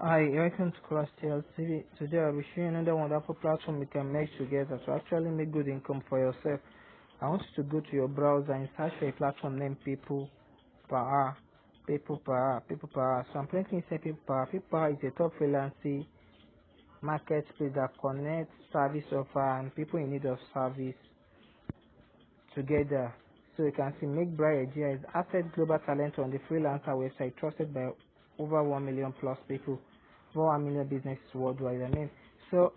Hi, welcome to Class TLC. Today I'll be showing another wonderful platform you can make together to actually make good income for yourself. I want you to go to your browser and search for a platform named People Per Hour. People Per Hour. People Per Hour. So I'm currently inside People Per Hour. People Per Hour is a top freelancing marketplace that connects service offer and people in need of service together. So you can see Make Bright Idea is asset global talent on the freelancer website trusted by over 1 million plus people, over 1 million businesses worldwide. So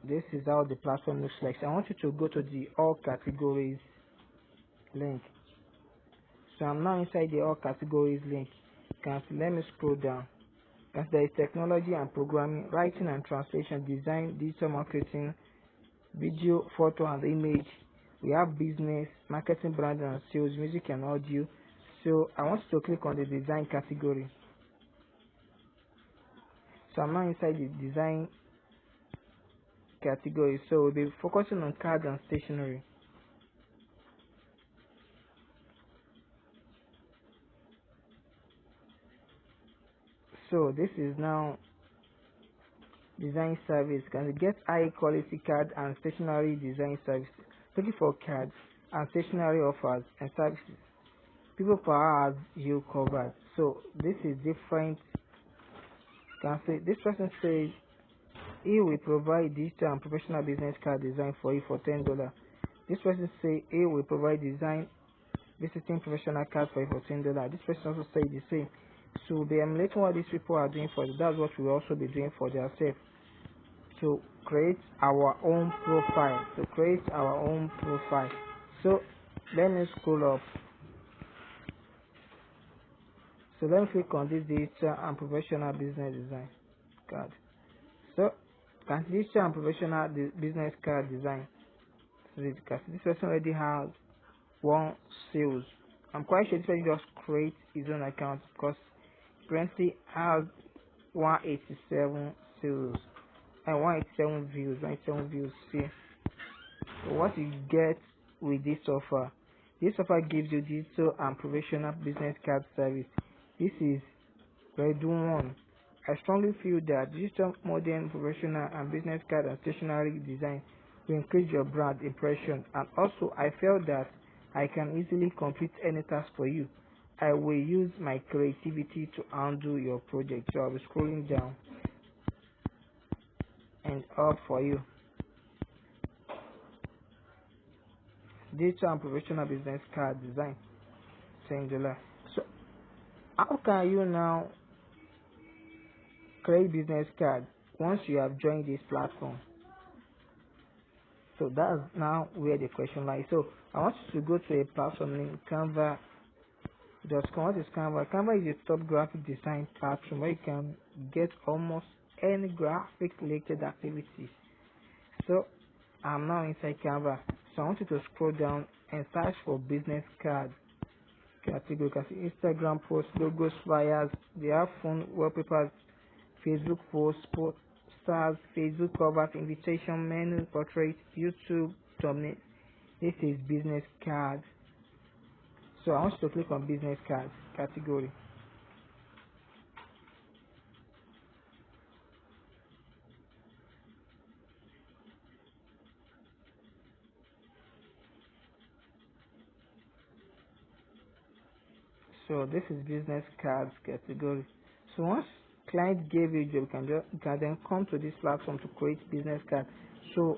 this is how the platform looks like. So I want you to go to the all categories link. So I'm now inside the all categories link. You can see, let me scroll down. As there is technology and programming, writing and translation, design, digital marketing, video, photo and image. We have business, marketing, brand and sales, music and audio. So I want you to click on the design category. So I'm now inside the design category. So we'll be focusing on cards and stationery. So this is now design service. Can you get high quality card and stationery design service? Looking for cards and stationery offers and services. People per hour has you covered. So this is different. Can say this person says he will provide digital and professional business card design for you for $10. This person say he will provide design visiting professional card for you for $10. This person also say the same. So they emulating what these people are doing for you. That's what we will also be doing for themselves. To create our own profile. To create our own profile. So let me scroll up. So let me click on this digital and professional business design card. So digital and professional business card design. So this person already has one sales. I'm quite sure this person just create his own account because currently has 187 sales and 187 views here. So what you get with this offer gives you digital and professional business card service. This is grade 1. I strongly feel that digital, modern, professional and business card and stationery design will increase your brand impression, and also I felt that I can easily complete any task for you. I will use my creativity to handle your project. So I'll be scrolling down and up for you. Digital and professional business card design, $10. So how can you now create business card once you have joined this platform? So that's now where the question lies. So I want you to go to a platform named Canva.com. What is Canva? Canva is a top graphic design platform where you can get almost any graphic related activities. So I'm now inside Canva. So I want you to scroll down and search for business card category. You can see Instagram posts, logos, flyers. They have phone wallpapers, Facebook posts, posters, Facebook covers, invitation, menu, portrait, YouTube, thumbnail. This is business cards. So I want you to click on business cards category. So this is business cards category. So once client gave you a job, you can then come to this platform to create business card. So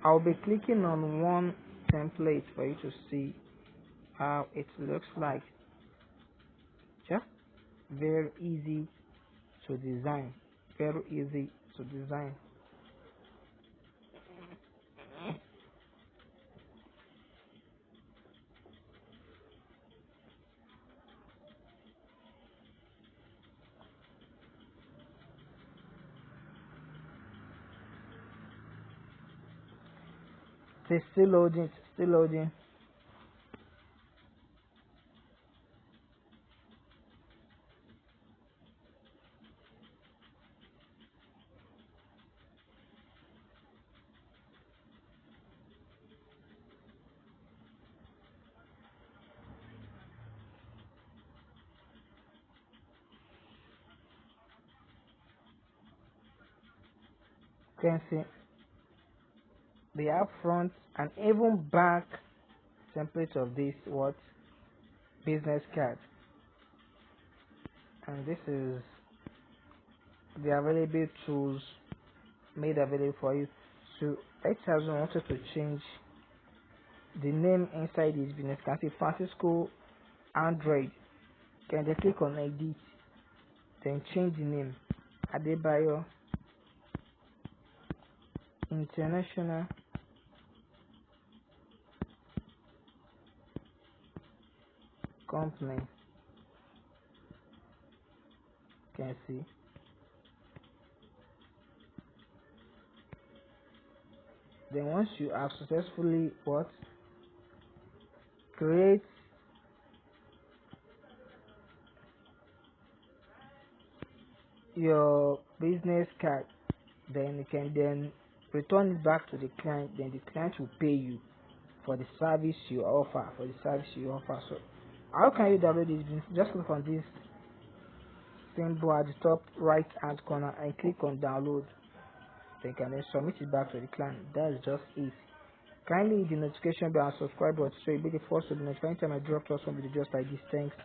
I'll be clicking on one template for you to see how it looks like. Just very easy to design. Very easy to design. It's still loading, still loading. You can see they have front and even back template of this what business card, and this is the available tools made available for you. So let's have wanted to change the name inside this business. You can see Francisco Android. You can just click on edit, then change the name Adebayo International Company. You can see. Then once you have successfully what create your business card, then you can then return it back to the client. Then the client will pay you for the service you offer. So how can you download this business? Just click on this symbol at the top right hand corner and click on download. Then you can then submit it back to the client. That's just it. Kindly hit the notification bell and subscribe button so you'll be the first to be notified anytime I drop to some video just like this. Thanks.